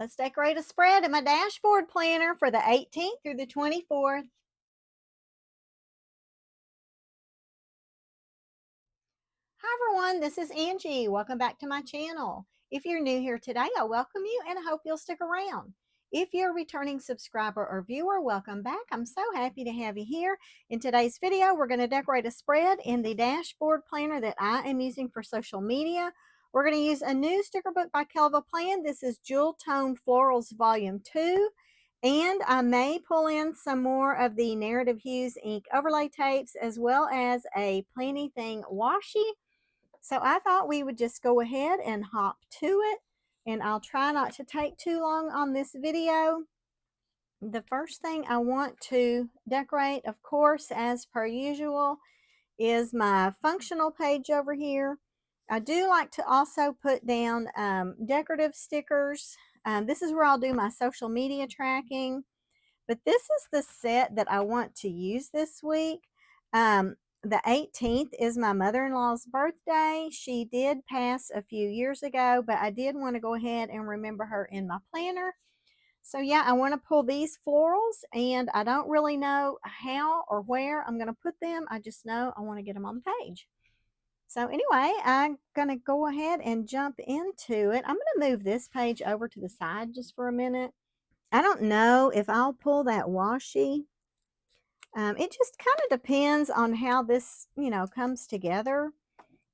Let's decorate a spread in my dashboard planner for the 18th through the 24th. Hi everyone, this is Angie. Welcome back to my channel. If you're new here today, I welcome you and I hope you'll stick around. If you're a returning subscriber or viewer, welcome back. I'm so happy to have you here. In today's video, we're going to decorate a spread in the dashboard planner that I am using for social media. We're going to use a new sticker book by Kellofaplan. This is Jewel Tone Florals Volume 2. And I may pull in some more of the Narrative Hues ink overlay tapes as well as a Planny Thing washi. So I thought we would just go ahead and hop to it, and I'll try not to take too long on this video. The first thing I want to decorate, of course, as per usual, is my functional page over here. I do like to also put down decorative stickers. This is where I'll do my social media tracking. But this is the set that I want to use this week. The 18th is my mother-in-law's birthday. She did pass a few years ago, but I did want to go ahead and remember her in my planner. So yeah, I want to pull these florals, and I don't really know how or where I'm going to put them. I just know I want to get them on the page. So anyway, I'm going to go ahead and jump into it. I'm going to move this page over to the side just for a minute. I don't know if I'll pull that washi. It just kind of depends on how this, comes together.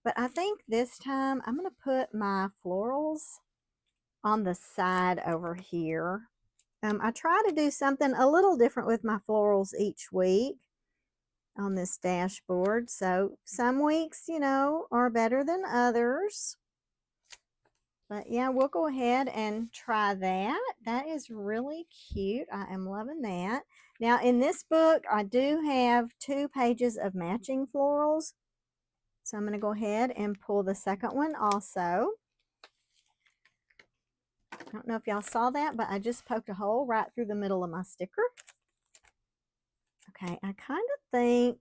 But I think this time I'm going to put my florals on the side over here. I try to do something a little different with my florals each week on this dashboard. So some weeks, are better than others. But yeah, we'll go ahead and try that. That is really cute. I am loving that. Now in this book, I do have 2 pages of matching florals. So I'm going to go ahead and pull the second one also. I don't know if y'all saw that, but I just poked a hole right through the middle of my sticker. Okay, I kind of think,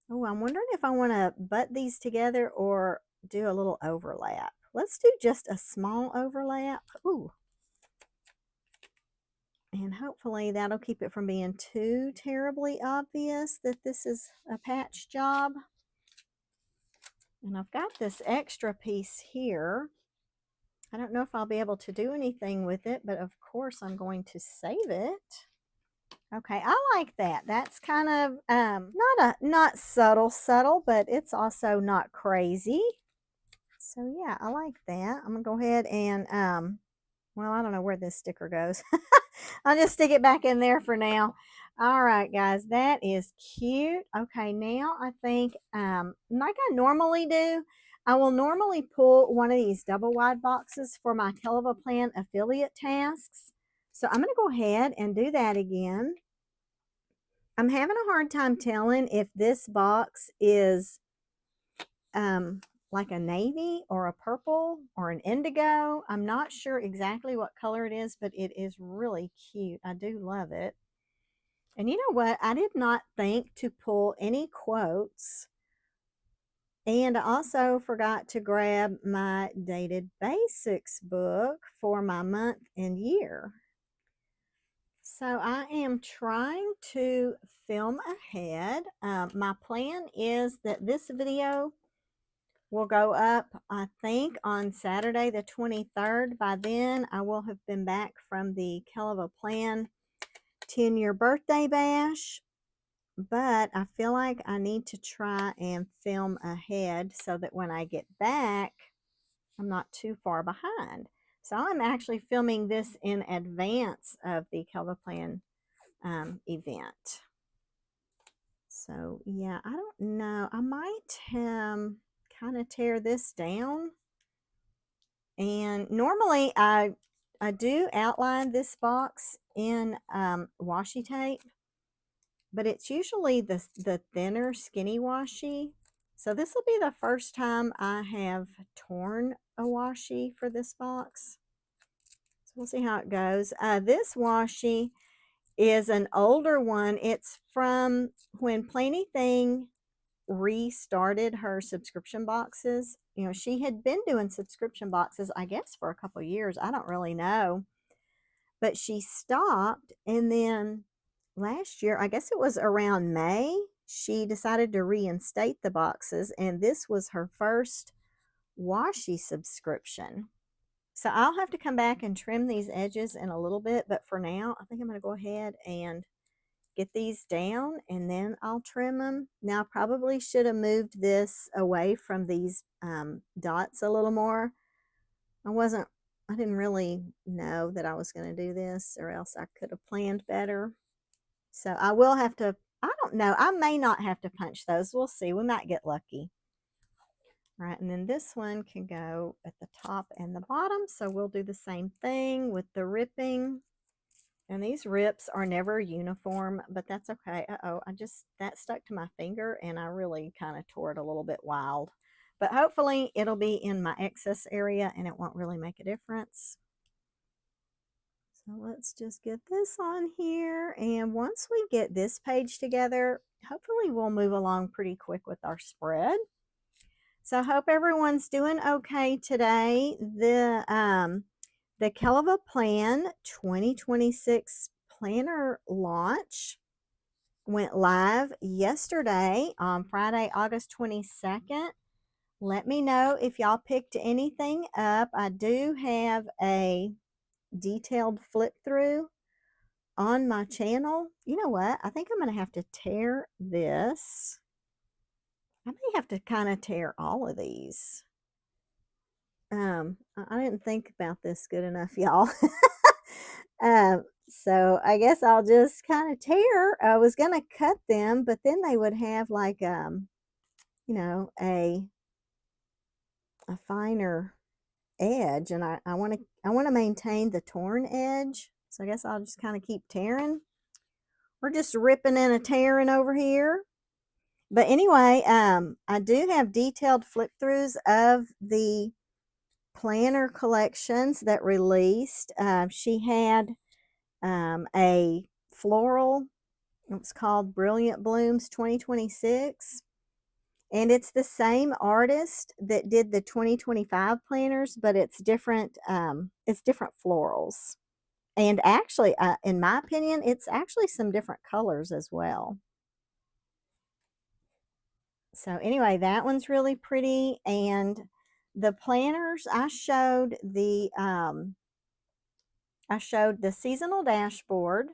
I'm wondering if I want to butt these together or do a little overlap. Let's do just a small overlap. Ooh. And hopefully that'll keep it from being too terribly obvious that this is a patch job. And I've got this extra piece here. I don't know if I'll be able to do anything with it, but of course I'm going to save it. Okay, I like that. That's kind of not subtle, but it's also not crazy. So yeah, I like that. I'm gonna go ahead and well, I don't know where this sticker goes. I'll just stick it back in there for now. All right, guys, that is cute. Okay, now I think like I normally do, I will normally pull one of these double wide boxes for my Kellofaplan affiliate tasks. So I'm going to go ahead and do that again. I'm having a hard time telling if this box is like a navy or a purple or an indigo. I'm not sure exactly what color it is, but it is really cute. I do love it. And you know what? I did not think to pull any quotes. And I also forgot to grab my Dated Basics book for my month and year. So I am trying to film ahead. My plan is that this video will go up, I think, on Saturday the 23rd. By then, I will have been back from the Kellofaplan 10-year birthday bash. But I feel like I need to try and film ahead so that when I get back, I'm not too far behind. So I'm actually filming this in advance of the Kellofaplan event. So yeah, I don't know. I might kind of tear this down. And normally I do outline this box in washi tape. But it's usually the thinner, skinny washi. So this will be the first time I have torn a washi for this box. So we'll see how it goes. This washi is an older one. It's from when Planny Thing restarted her subscription boxes. you know, she had been doing subscription boxes, I guess, for a couple years. I don't really know. But she stopped, and then last year, I guess it was around May, she decided to reinstate the boxes, and this was her first washi subscription. So I'll have to come back and trim these edges in a little bit, but for now, I think I'm going to go ahead and get these down, and then I'll trim them. Now, I probably should have moved this away from these dots a little more. I didn't really know that I was going to do this, or else I could have planned better. So I will have to, I don't know, I may not have to punch those. We'll see. We might get lucky. All right, and then this one can go at the top and the bottom. So we'll do the same thing with the ripping. And these rips are never uniform, but that's okay. Uh-oh, that stuck to my finger, and I really kind of tore it a little bit wild. But hopefully it'll be in my excess area and it won't really make a difference. So let's just get this on here. And once we get this page together, hopefully we'll move along pretty quick with our spread. So I hope everyone's doing okay today. The Kellofaplan 2026 planner launch went live yesterday on Friday, August 22nd. Let me know if y'all picked anything up. I do have a detailed flip through on my channel. You know what? I think I'm going to have to tear this. I may have to kind of tear all of these. I didn't think about this good enough, y'all. So I guess I'll just kind of tear. I was going to cut them, but then they would have like, you know, a finer edge, and I want to maintain the torn edge. So I guess I'll just kind of keep tearing. We're just ripping and a tearing over here. But anyway, I do have detailed flip throughs of the planner collections that released. She had a floral. It was called Brilliant Blooms 2026. And it's the same artist that did the 2025 planners, but it's different florals. And actually, in my opinion, it's actually some different colors as well. So anyway, that one's really pretty. And the planners, I showed the seasonal dashboard,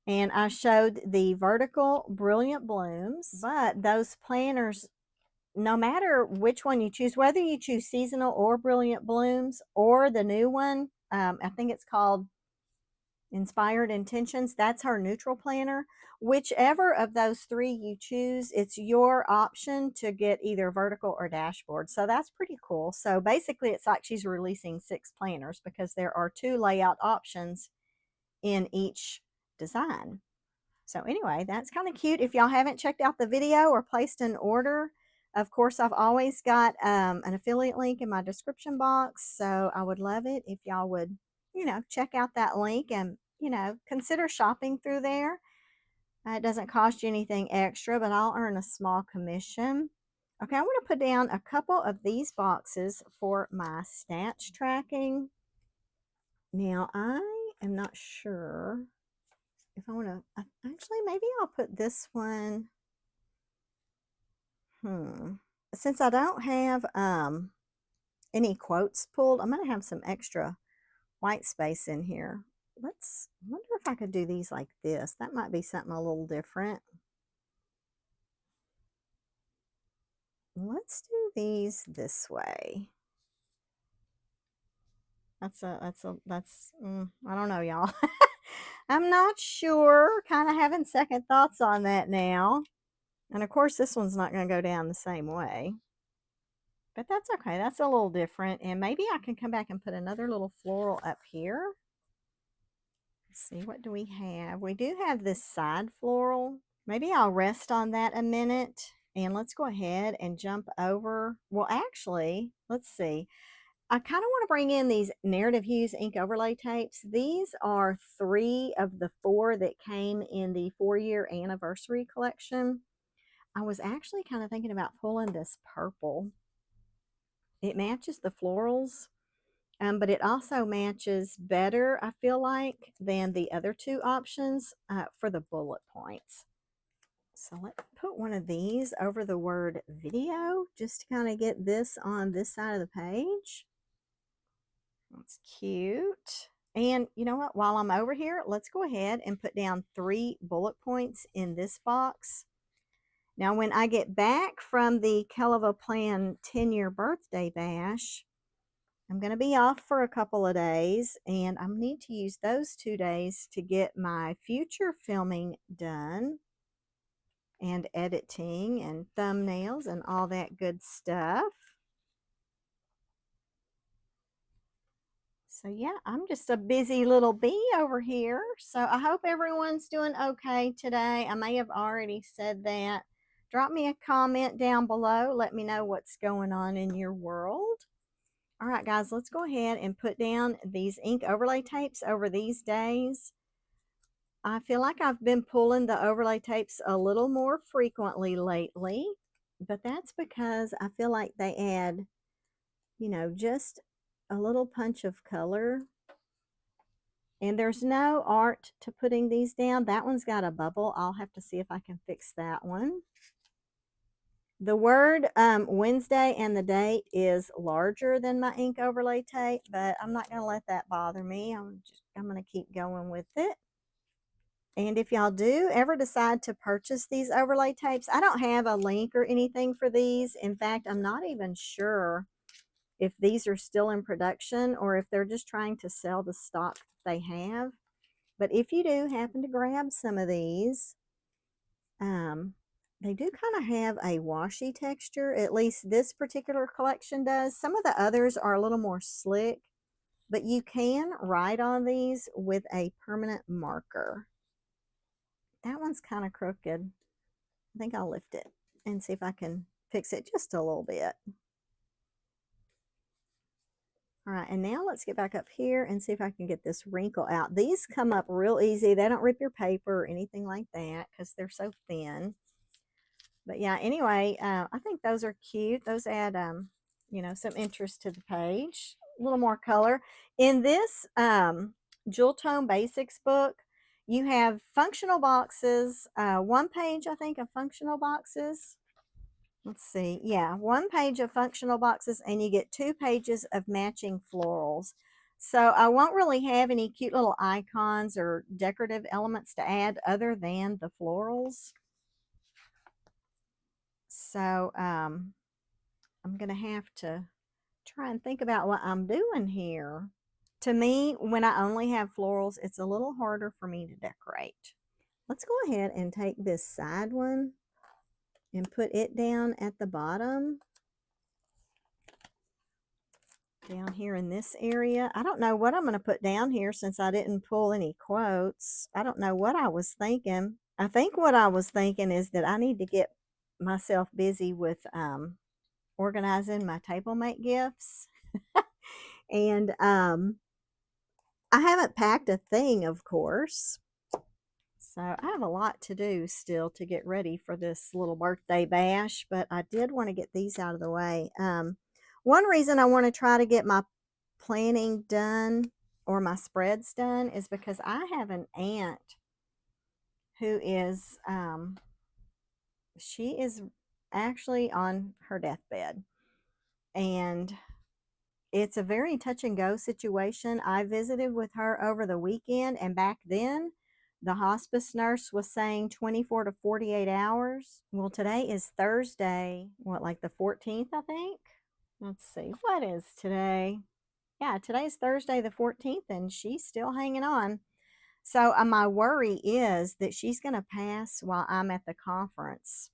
and I showed the vertical Brilliant Blooms. But those planners, no matter which one you choose, whether you choose seasonal or Brilliant Blooms or the new one, I think it's called Inspired Intentions, that's her neutral planner. Whichever of those three you choose, it's your option to get either vertical or dashboard. So that's pretty cool. So basically it's like she's releasing 6 planners because there are 2 layout options in each design. So anyway, that's kind of cute. If y'all haven't checked out the video or placed an order, of course, I've always got an affiliate link in my description box. So I would love it if y'all would, you know, check out that link and, you know, consider shopping through there. It doesn't cost you anything extra, but I'll earn a small commission. Okay, I'm going to put down a couple of these boxes for my stats tracking. Now, I am not sure if I want to, actually, maybe I'll put this one. Since I don't have any quotes pulled, I'm going to have some extra white space in here. Wonder if I could do these like this. That might be something a little different. Let's do these this way. I don't know, y'all. I'm not sure. Kind of having second thoughts on that now. And of course, this one's not going to go down the same way. But that's okay. That's a little different. And maybe I can come back and put another little floral up here. Let's see, what do we have? We do have this side floral. Maybe I'll rest on that a minute. And let's go ahead and jump over. Well, actually, let's see. I kind of want to bring in these Narrative Hues ink overlay tapes. These are 3 of the 4 that came in the 4-year anniversary collection. I was actually kind of thinking about pulling this purple. It matches the florals, but it also matches better, I feel like, than the other two options for the bullet points. So let's put one of these over the word video just to kind of get this on this side of the page. That's cute. And you know what? While I'm over here, let's go ahead and put down 3 bullet points in this box. Now, when I get back from the Kellofaplan 10-year birthday bash, I'm going to be off for a couple of days, and I need to use those 2 days to get my future filming done and editing and thumbnails and all that good stuff. So yeah, I'm just a busy little bee over here. So I hope everyone's doing okay today. I may have already said that. Drop me a comment down below. Let me know what's going on in your world. All right, guys, let's go ahead and put down these ink overlay tapes over these days. I feel like I've been pulling the overlay tapes a little more frequently lately, but that's because I feel like they add, you know, just a little punch of color. And there's no art to putting these down. That one's got a bubble. I'll have to see if I can fix that one. The word Wednesday and the date is larger than my ink overlay tape, but I'm not going to let that bother me. I'm going to keep going with it. And if y'all do ever decide to purchase these overlay tapes, I don't have a link or anything for these. In fact, I'm not even sure if these are still in production or if they're just trying to sell the stock they have. But if you do happen to grab some of these, they do kind of have a washy texture. At least this particular collection does. Some of the others are a little more slick, but you can write on these with a permanent marker. That one's kind of crooked. I think I'll lift it and see if I can fix it just a little bit. All right, and now let's get back up here and see if I can get this wrinkle out. These come up real easy. They don't rip your paper or anything like that because they're so thin. But yeah, anyway, I think those are cute. Those add, you know, some interest to the page. A little more color. In this Jewel Tone Basics book, you have functional boxes, 1 page, I think, of functional boxes. Let's see. Yeah, 1 page of functional boxes, and you get 2 pages of matching florals. So I won't really have any cute little icons or decorative elements to add other than the florals. So I'm going to have to try and think about what I'm doing here. To me, when I only have florals, it's a little harder for me to decorate. Let's go ahead and take this side one and put it down at the bottom. Down here in this area. I don't know what I'm going to put down here since I didn't pull any quotes. I don't know what I was thinking. I think what I was thinking is that I need to get myself busy with organizing my table mate gifts. And I haven't packed a thing, of course. So I have a lot to do still to get ready for this little birthday bash, but I did want to get these out of the way. One reason I want to try to get my planning done or my spreads done is because I have an aunt who is, she is actually on her deathbed. And it's a very touch and go situation. I visited with her over the weekend, and back then the hospice nurse was saying 24 to 48 hours. Well, today is Thursday, what, like the 14th, I think? Let's see, what is today? Yeah, today's Thursday the 14th, and she's still hanging on. So my worry is that she's going to pass while I'm at the conference.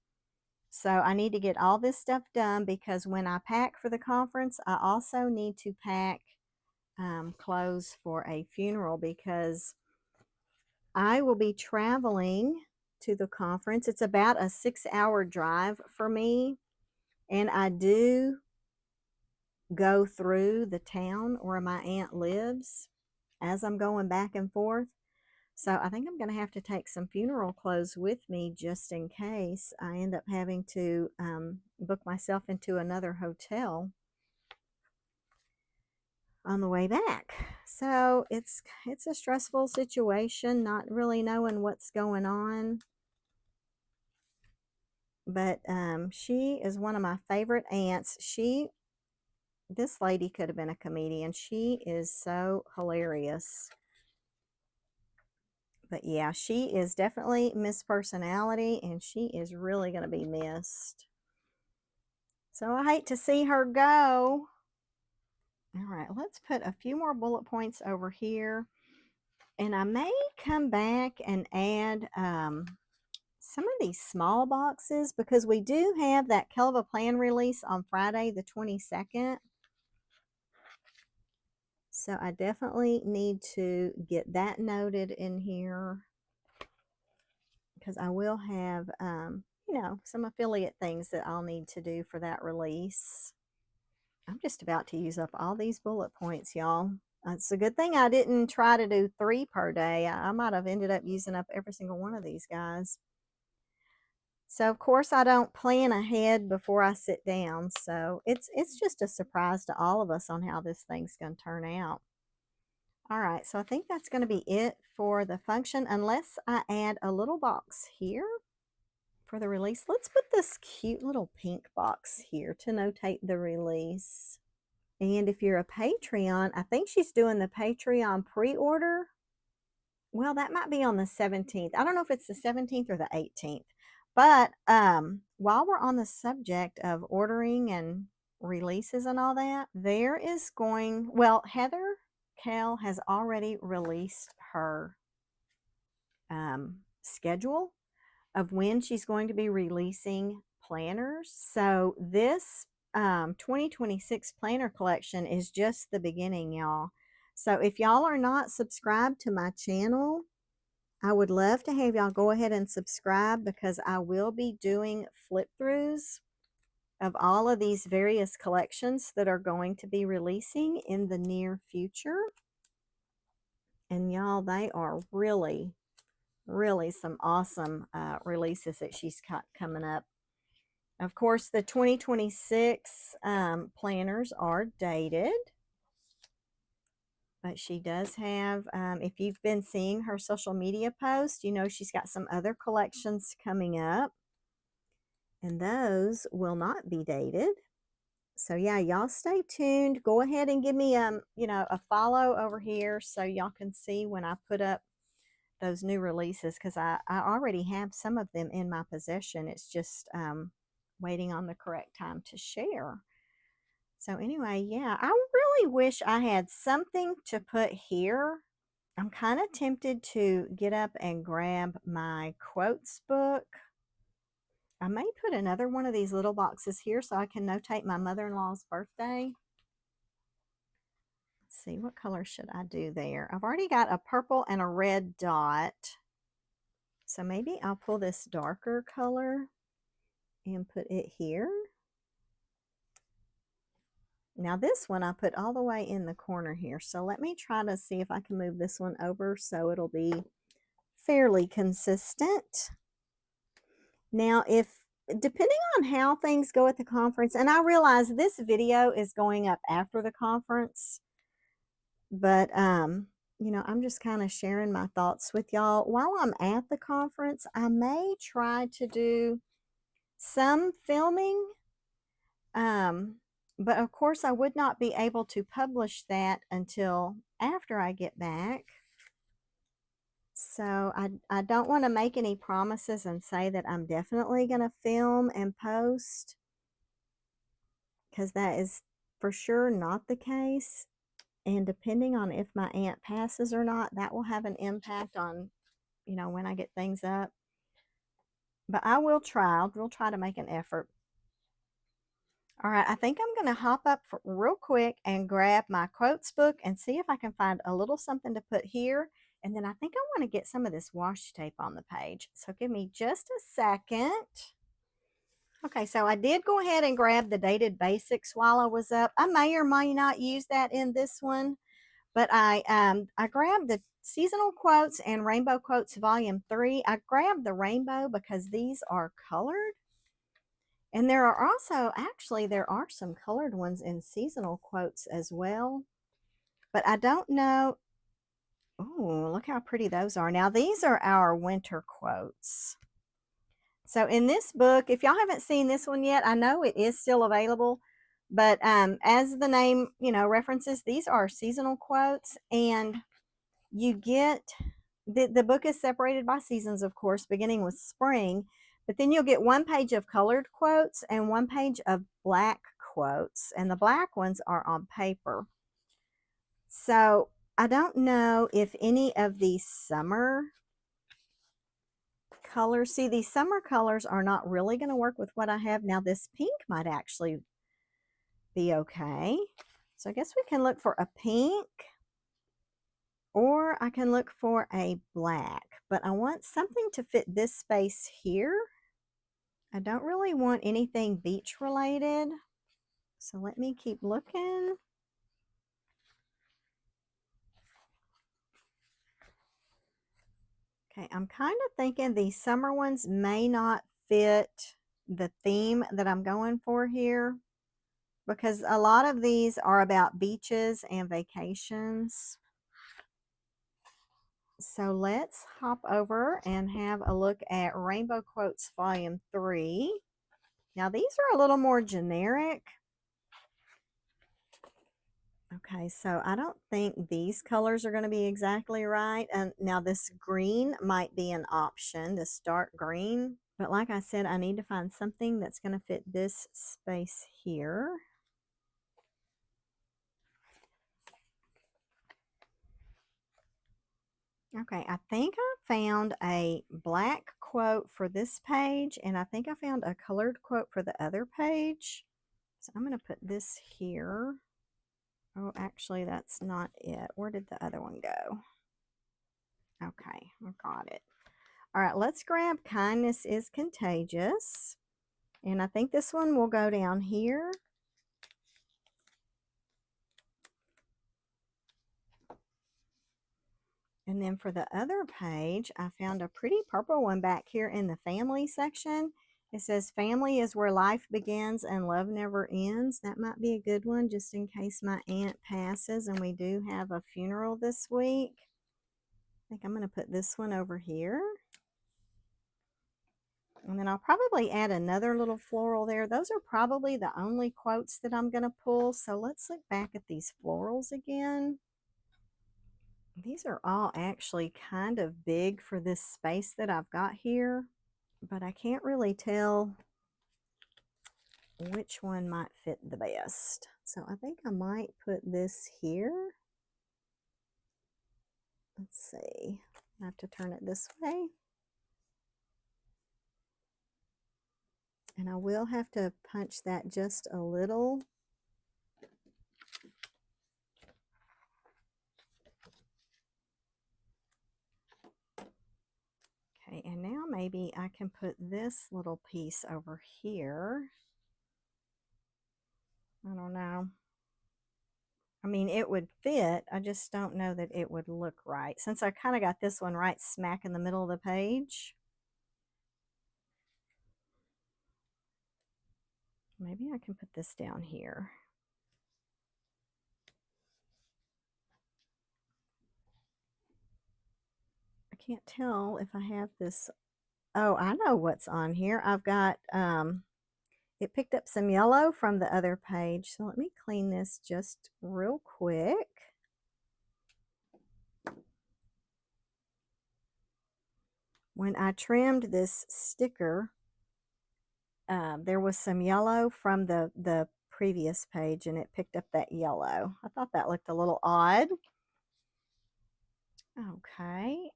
So I need to get all this stuff done because when I pack for the conference, I also need to pack clothes for a funeral because I will be traveling to the conference. It's about a 6-hour drive for me, and I do go through the town where my aunt lives as I'm going back and forth. So I think I'm going to have to take some funeral clothes with me just in case I end up having to book myself into another hotel. on the way back. So it's a stressful situation, not really knowing what's going on. But she is one of my favorite aunts. This lady could have been a comedian. She is so hilarious. But yeah, she is definitely Miss Personality, and she is really going to be missed. So I hate to see her go. All right, let's put a few more bullet points over here. And I may come back and add some of these small boxes, because we do have that Kellofaplan release on Friday the 22nd. So I definitely need to get that noted in here, because I will have, you know, some affiliate things that I'll need to do for that release. I'm just about to use up all these bullet points, y'all. It's a good thing I didn't try to do 3 per day. I might have ended up using up every single one of these guys. So of course I don't plan ahead before I sit down. So it's just a surprise to all of us on how this thing's going to turn out. All right, so I think that's going to be it for the function, unless I add a little box here for the release. Let's put this cute little pink box here to notate the release. And if you're a Patreon, I think she's doing the Patreon pre-order. Well, that might be on the 17th. I don't know if it's the 17th or the 18th. But while we're on the subject of ordering and releases and all that, there is going, well, Heather Kell has already released her schedule of when she's going to be releasing planners. So this 2026 planner collection is just the beginning, y'all. So if y'all are not subscribed to my channel, I would love to have y'all go ahead and subscribe, because I will be doing flip throughs of all of these various collections that are going to be releasing in the near future. And y'all, they are really, really some awesome releases that she's got coming up. Of course, the 2026 planners are dated. But she does have, if you've been seeing her social media posts, you know she's got some other collections coming up. And those will not be dated. So yeah, y'all stay tuned. Go ahead and give me, you know, a follow over here so y'all can see when I put up those new releases, because I already have some of them in my possession. It's just waiting on the correct time to share. So anyway, yeah, I really wish I had something to put here. I'm kind of tempted to get up and grab my quotes book. I may put another one of these little boxes here so I can notate my mother-in-law's birthday. Let's see, what color should I do there? I've already got a purple and a red dot. So maybe I'll pull this darker color and put it here. Now this one I put all the way in the corner here. So let me try to see if I can move this one over so it'll be fairly consistent. Now, depending on how things go at the conference, and I realize this video is going up after the conference, but you know, I'm just kind of sharing my thoughts with y'all. While I'm at the conference, I may try to do some filming, but of course I would not be able to publish that until after I get back. So I don't want to make any promises and say that I'm definitely going to film and post, because that is for sure not the case. And depending on if my aunt passes or not, that will have an impact on, you know, when I get things up. But I will try. We'll try to make an effort. All right, I think I'm going to hop up real quick and grab my quotes book and see if I can find a little something to put here. And then I think I want to get some of this washi tape on the page. So give me just a second. Okay, so I did go ahead and grab the dated basics while I was up. I may or may not use that in this one, but I grabbed the seasonal quotes and rainbow quotes volume 3. I grabbed the rainbow because these are colored. And there are also, actually, there are some colored ones in seasonal quotes as well. but I don't know. Oh, look how pretty those are. Now, these are our winter quotes. So in this book, if y'all haven't seen this one yet, I know it is still available, but as the name, references, these are seasonal quotes, and you get, the book is separated by seasons, of course, beginning with spring, but then you'll get one page of colored quotes and one page of black quotes, and the black ones are on paper. So I don't know if any of these summer colors, see, these summer colors are not really going to work with what I have now. This pink might actually be okay. So I guess we can look for a pink, or I can look for a black, but I want something to fit this space here. I don't really want anything beach related, so let me keep looking. Okay, I'm kind of thinking these summer ones may not fit the theme that I'm going for here, because a lot of these are about beaches and vacations. So let's hop over and have a look at Rainbow Quotes Volume 3. Now these are a little more generic. Okay, so I don't think these colors are going to be exactly right. And now this green might be an option, this dark green. But like I said, I need to find something that's going to fit this space here. Okay, I think I found a black quote for this page, and I think I found a colored quote for the other page. So I'm going to put this here. Oh, actually, that's not it. Where did the other one go? Okay, I got it. All right, let's grab Kindness is Contagious. And I think this one will go down here. And then for the other page, I found a pretty purple one back here in the family section. It says, family is where life begins and love never ends. That might be a good one just in case my aunt passes and we do have a funeral this week. I think I'm going to put this one over here. And then I'll probably add another little floral there. Those are probably the only quotes that I'm going to pull. So let's look back at these florals again. These are all actually kind of big for this space that I've got here, but I can't really tell which one might fit the best. So I think I might put this here. Let's see. I have to turn it this way. And I will have to punch that just a little. Okay, and now maybe I can put this little piece over here. I don't know. I mean, it would fit. I just don't know that it would look right. Since I kind of got this one right smack in the middle of the page. Maybe I can put this down here. I can't tell if I have this. Oh, I know what's on here. I've got, it picked up some yellow from the other page. So let me clean this just real quick. When I trimmed this sticker, there was some yellow from the previous page and it picked up that yellow. I thought that looked a little odd. Okay,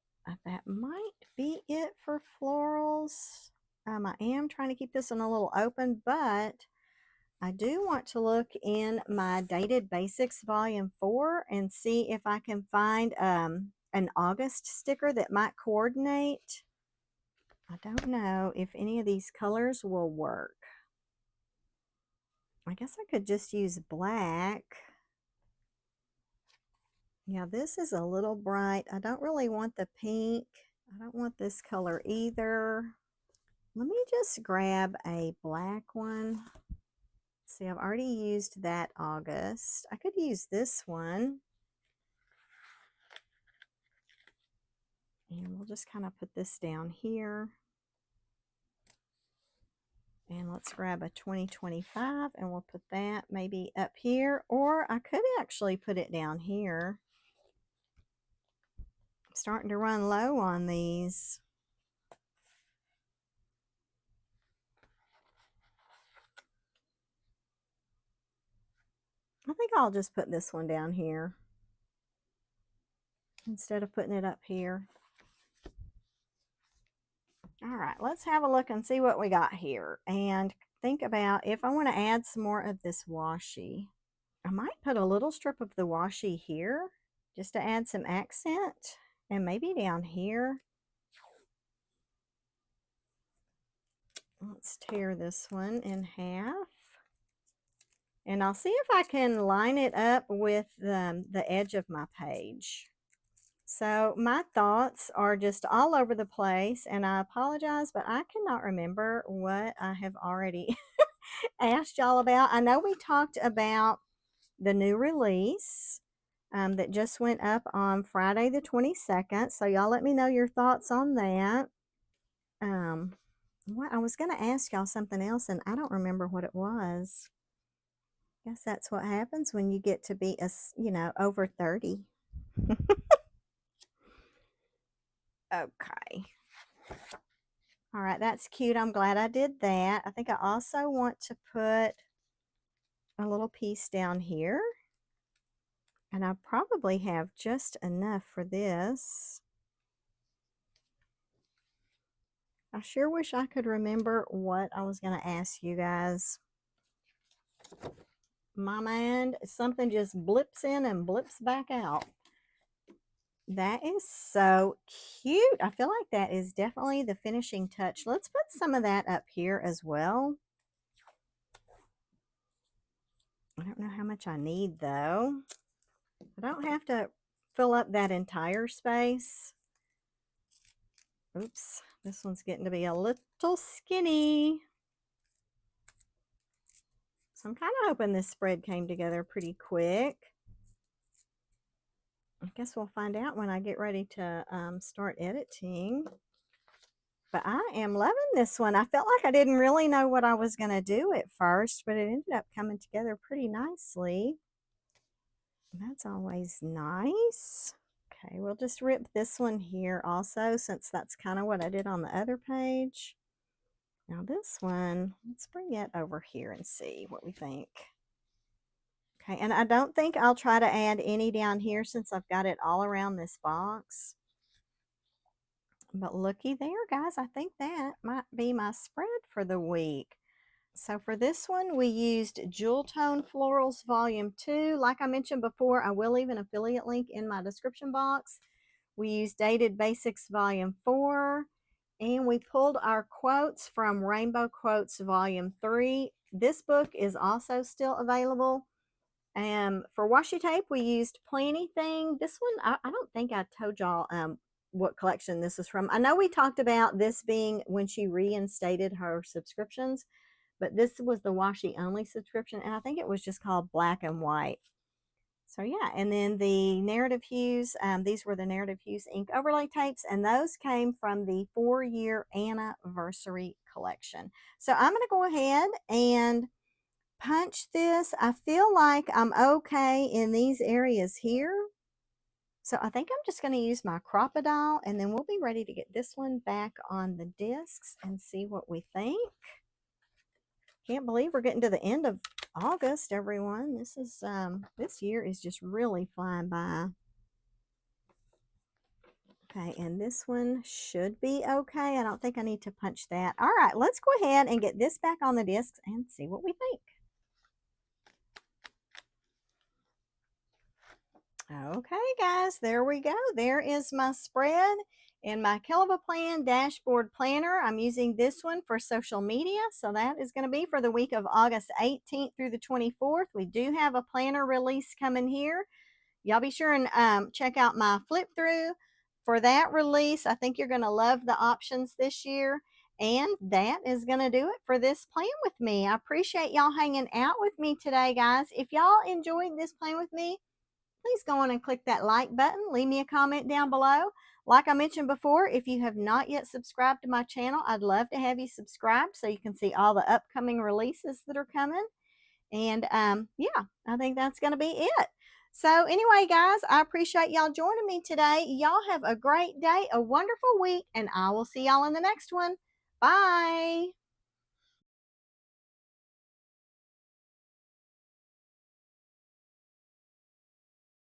that might be it for florals. I am trying to keep this one a little open, but I do want to look in my Dated Basics Volume 4 and see if I can find an August sticker that might coordinate. I don't know if any of these colors will work. I guess I could just use black. Yeah, this is a little bright. I don't really want the pink. I don't want this color either. Let me just grab a black one. See, I've already used that August. I could use this one. And we'll just kind of put this down here. And let's grab a 2025 and we'll put that maybe up here, or I could actually put it down here. I'm starting to run low on these. I think I'll just put this one down here instead of putting it up here. All right, let's have a look and see what we got here and think about if I want to add some more of this washi. I might put a little strip of the washi here just to add some accent, and maybe down here. Let's tear this one in half. And I'll see if I can line it up with the edge of my page. So my thoughts are just all over the place, and I apologize, but I cannot remember what I have already asked y'all about. I know we talked about the new release that just went up on Friday the 22nd. So y'all let me know your thoughts on that. What I was going to ask y'all something else, and I don't remember what it was. Guess that's what happens when you get to be over 30. Okay. All right, that's cute. I'm glad I did that. I think I also want to put a little piece down here. And I probably have just enough for this. I sure wish I could remember what I was going to ask you guys. My mind, something just blips in and blips back out. That is so cute. I feel like that is definitely the finishing touch. Let's put some of that up here as well. I don't know how much I need though. I don't have to fill up that entire space. Oops, this one's getting to be a little skinny. So I'm kind of hoping this spread came together pretty quick. I guess we'll find out when I get ready to start editing. But I am loving this one. I felt like I didn't really know what I was going to do at first, but it ended up coming together pretty nicely. That's always nice. Okay, we'll just rip this one here also, since that's kind of what I did on the other page. Now this one, let's bring it over here and see what we think. Okay, and I don't think I'll try to add any down here since I've got it all around this box. But looky there, guys. I think that might be my spread for the week. So for this one, we used Jewel Tone Florals Volume 2. Like I mentioned before, I will leave an affiliate link in my description box. We used Dated Basics Volume 4. And we pulled our quotes from Rainbow Quotes Volume 3. This book is also still available. For washi tape, we used Planny Thing. This one, I don't think I told y'all what collection this is from. I know we talked about this being when she reinstated her subscriptions, but this was the washi only subscription, and I think it was just called Black and White. So yeah, and then the Narrative Hues, these were the Narrative Hues ink overlay tapes, and those came from the 4-year anniversary collection. So I'm going to go ahead and punch this. I feel like I'm okay in these areas here. So I think I'm just going to use my Crocodile, and then we'll be ready to get this one back on the discs and see what we think. Can't believe we're getting to the end of August, everyone. This is this year is just really flying by. Okay, and this one should be okay. I don't think I need to punch that. All right, let's go ahead and get this back on the discs and see what we think. Okay, guys, there we go. There is my spread in my Kellofaplan dashboard planner. I'm using this one for social media, so that is going to be for the week of August 18th through the 24th. We do have a planner release coming here. Y'all be sure and check out my flip through for that release. I think you're going to love the options this year. And that is going to do it for this Plan With Me. I appreciate y'all hanging out with me today, guys. If y'all enjoyed this Plan With Me, please go on and click that like button. Leave me a comment down below. Like I mentioned before, if you have not yet subscribed to my channel, I'd love to have you subscribe so you can see all the upcoming releases that are coming. And yeah, I think that's going to be it. So anyway, guys, I appreciate y'all joining me today. Y'all have a great day, a wonderful week, and I will see y'all in the next one. Bye.